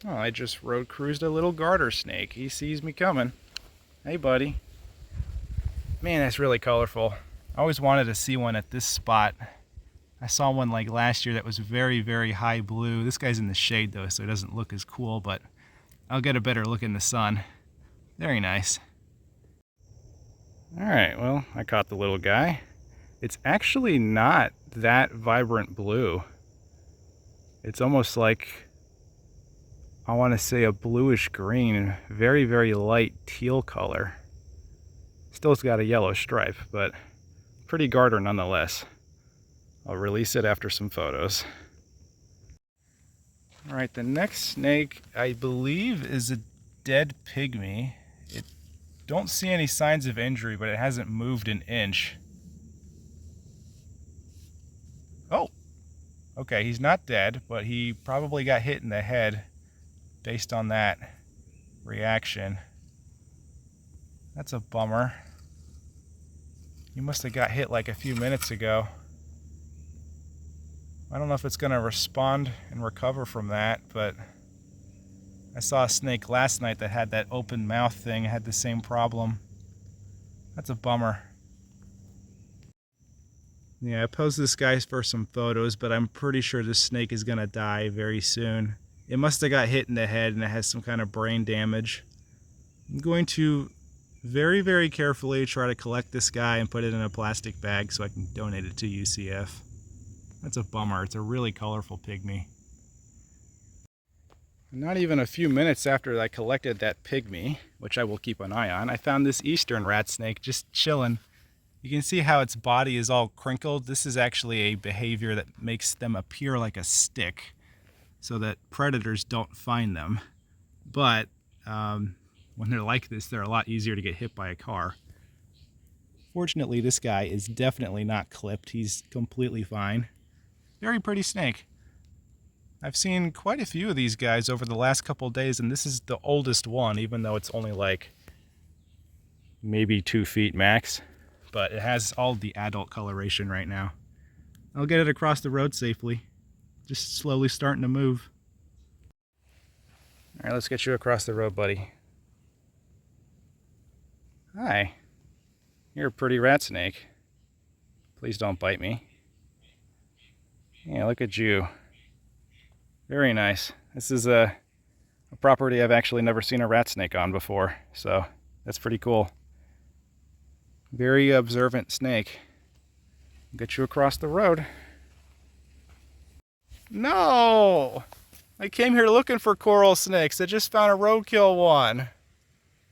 Oh, I just road cruised a little garter snake. He sees me coming. Hey, buddy. Man, that's really colorful. I always wanted to see one at this spot. I saw one like last year that was very, very high blue. This guy's in the shade though, so it doesn't look as cool, but I'll get a better look in the sun. Very nice. All right, well, I caught the little guy. It's actually not that vibrant blue. It's almost like, I want to say a bluish green, very, very light teal color. Still's got a yellow stripe, but pretty garter nonetheless. I'll release it after some photos. All right, the next snake I believe is a dead pygmy. Don't see any signs of injury, but it hasn't moved an inch. Oh, okay, he's not dead, but he probably got hit in the head based on that reaction. That's a bummer. He must have got hit like a few minutes ago. I don't know if it's going to respond and recover from that, but I saw a snake last night that had that open mouth thing, had the same problem. That's a bummer. Yeah, I posed this guy for some photos, but I'm pretty sure this snake is going to die very soon. It must have got hit in the head and it has some kind of brain damage. I'm going to very, very carefully try to collect this guy and put it in a plastic bag so I can donate it to UCF. That's a bummer. It's a really colorful pygmy. Not even a few minutes after I collected that pygmy, which I will keep an eye on, I found this eastern rat snake just chilling. You can see how its body is all crinkled. This is actually a behavior that makes them appear like a stick so that predators don't find them. But when they're like this, they're a lot easier to get hit by a car. Fortunately, this guy is definitely not clipped. He's completely fine. Very pretty snake. I've seen quite a few of these guys over the last couple of days, and this is the oldest one, even though it's only like maybe 2 feet max. But it has all the adult coloration right now. I'll get it across the road safely. Just slowly starting to move. All right, let's get you across the road, buddy. Hi. You're a pretty rat snake. Please don't bite me. Yeah, look at you. Very nice. This is a property I've actually never seen a rat snake on before, so that's pretty cool. Very observant snake. Get you across the road. No! I came here looking for coral snakes. I just found a roadkill one.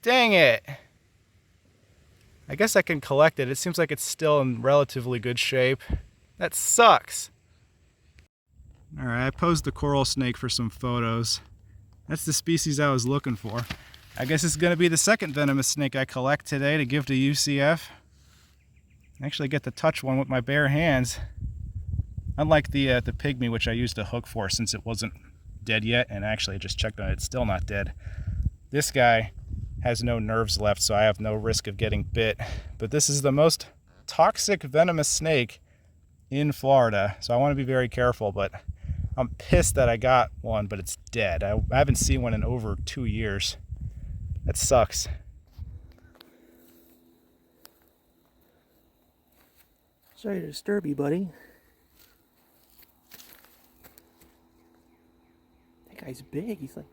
Dang it! I guess I can collect it. It seems like it's still in relatively good shape. That sucks. Alright, I posed the coral snake for some photos. That's the species I was looking for. I guess it's going to be the second venomous snake I collect today to give to UCF. I actually get to touch one with my bare hands. Unlike the pygmy, which I used a hook for since it wasn't dead yet, and actually I just checked on it, it's still not dead. This guy has no nerves left, so I have no risk of getting bit. But this is the most toxic venomous snake in Florida, so I want to be very careful, but I'm pissed that I got one, but it's dead. I haven't seen one in over 2 years. That sucks. Sorry to disturb you, buddy. That guy's big. He's like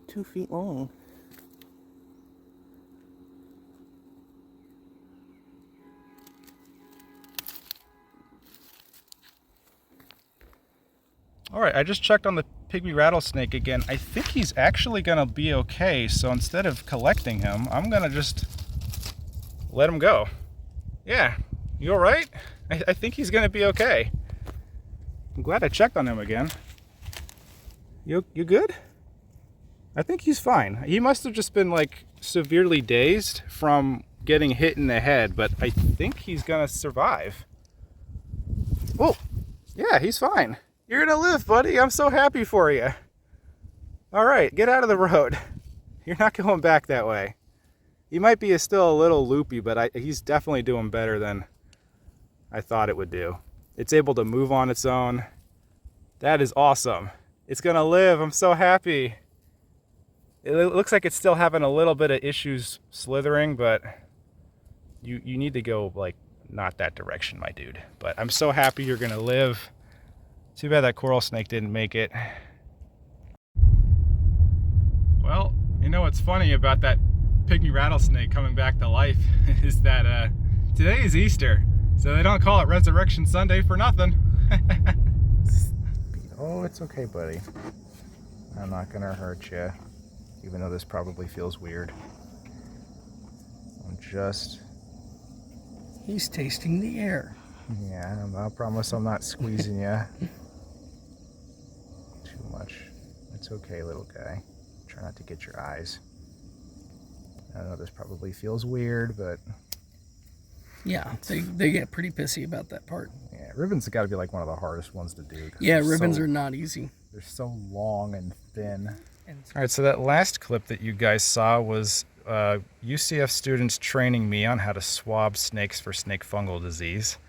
2 feet long. Alright, I just checked on the pygmy rattlesnake again. I think he's actually going to be okay, so instead of collecting him, I'm going to just let him go. Yeah, you alright? I think he's going to be okay. I'm glad I checked on him again. You good? I think he's fine. He must have just been like severely dazed from getting hit in the head, but I think he's going to survive. Oh, yeah, he's fine. You're gonna live, buddy. I'm so happy for you. All right, get out of the road. You're not going back that way. He might be still a little loopy, but he's definitely doing better than I thought it would do. It's able to move on its own. That is awesome. It's gonna live. I'm so happy. It looks like it's still having a little bit of issues slithering, but you need to go like not that direction, my dude. But I'm so happy you're gonna live. Too bad that coral snake didn't make it. Well, you know what's funny about that pygmy rattlesnake coming back to life is that today is Easter, so they don't call it Resurrection Sunday for nothing. Oh, it's okay, buddy. I'm not gonna hurt you, even though this probably feels weird. I'm just... He's tasting the air. Yeah, I promise I'm not squeezing you too much. It's okay, little guy. Try not to get your eyes. I know this probably feels weird, but... Yeah, they get pretty pissy about that part. Yeah, ribbons have got to be like one of the hardest ones to do. Yeah, ribbons are not easy. They're so long and thin. All right, so that last clip that you guys saw was UCF students training me on how to swab snakes for snake fungal disease.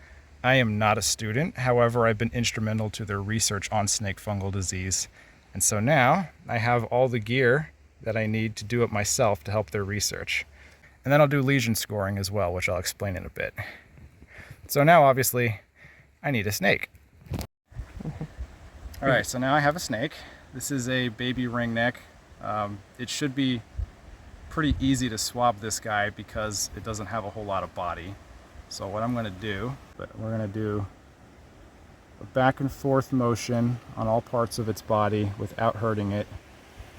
I am not a student, however, I've been instrumental to their research on snake fungal disease. And so now I have all the gear that I need to do it myself to help their research. And then I'll do lesion scoring as well, which I'll explain in a bit. So now, obviously, I need a snake. All right, so now I have a snake. This is a baby ringneck. It should be pretty easy to swab this guy because it doesn't have a whole lot of body. So what I'm gonna do, we're gonna do a back and forth motion on all parts of its body without hurting it.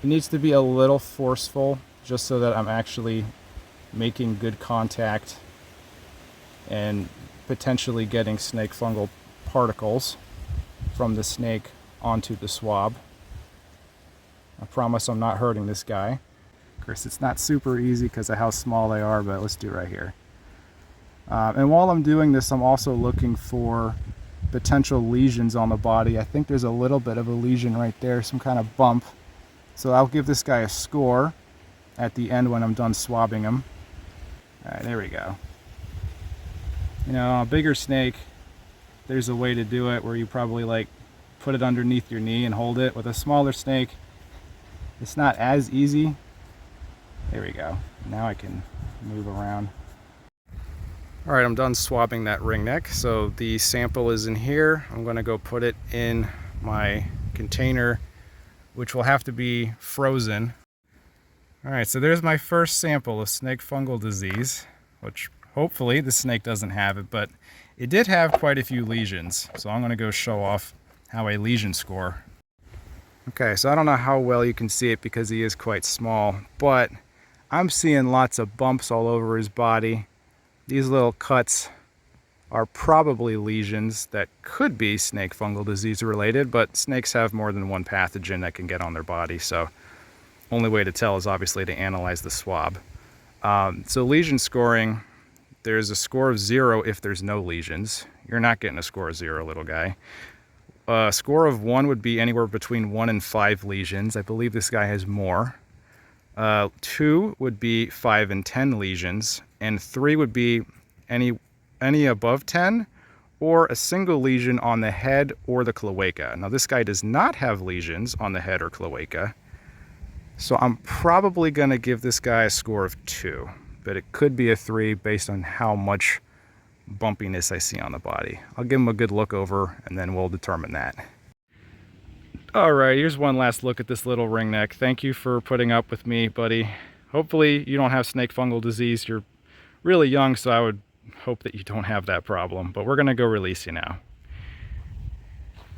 It needs to be a little forceful just so that I'm actually making good contact and potentially getting snake fungal particles from the snake onto the swab. I promise I'm not hurting this guy. Of course, it's not super easy because of how small they are, but let's do it right here. And while I'm doing this, I'm also looking for potential lesions on the body. I think there's a little bit of a lesion right there, some kind of bump. So I'll give this guy a score at the end when I'm done swabbing him. All right, there we go. You know, on a bigger snake, there's a way to do it where you probably like put it underneath your knee and hold it. With a smaller snake, it's not as easy. There we go. Now I can move around. All right, I'm done swabbing that ringneck. So the sample is in here. I'm gonna go put it in my container, which will have to be frozen. All right, so there's my first sample of snake fungal disease, which hopefully the snake doesn't have it, but it did have quite a few lesions. So I'm gonna go show off how I lesion score. Okay, so I don't know how well you can see it because he is quite small, but I'm seeing lots of bumps all over his body. These little cuts are probably lesions that could be snake fungal disease related, but snakes have more than one pathogen that can get on their body, so only way to tell is obviously to analyze the swab. So lesion scoring, there's a score of 0 if there's no lesions. You're not getting a score of 0, little guy. A score of 1 would be anywhere between 1 and 5 lesions. I believe this guy has more. 2 would be 5 and 10 lesions, and 3 would be any above 10, or a single lesion on the head or the cloaca. Now this guy does not have lesions on the head or cloaca, so I'm probably going to give this guy a score of 2, but it could be a 3 based on how much bumpiness I see on the body. I'll give him a good look over and then we'll determine that. Alright, here's one last look at this little ringneck. Thank you for putting up with me, buddy. Hopefully you don't have snake fungal disease. You're really young, so I would hope that you don't have that problem, but we're gonna go release you now.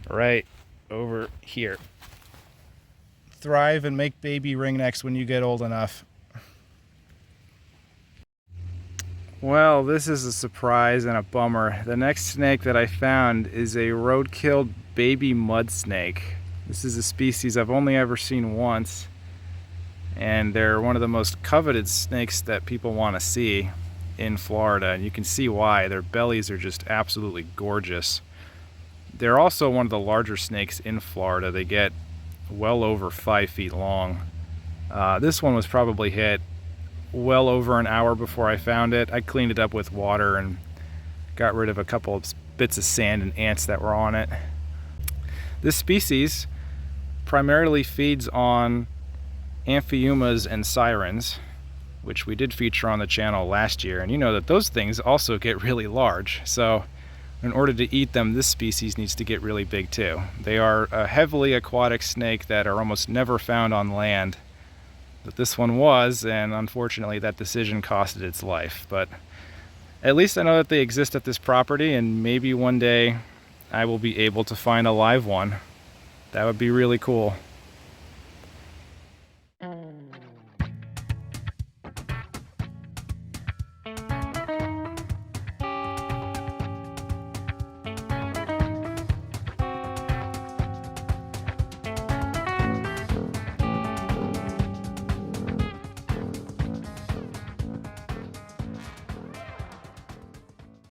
Right over here. Thrive and make baby ringnecks when you get old enough. Well, this is a surprise and a bummer. The next snake that I found is a road-killed baby mudsnake. This is a species I've only ever seen once, and they're one of the most coveted snakes that people want to see in Florida, and you can see why. Their bellies are just absolutely gorgeous. They're also one of the larger snakes in Florida. They get well over 5 feet long. This one was probably hit well over an hour before I found it. I cleaned it up with water and got rid of a couple of bits of sand and ants that were on it. This species primarily feeds on amphiumas and sirens, which we did feature on the channel last year, and you know that those things also get really large. So in order to eat them, this species needs to get really big too. They are a heavily aquatic snake that are almost never found on land, but this one was, and unfortunately that decision costed its life. But at least I know that they exist at this property, and maybe one day I will be able to find a live one. That would be really cool.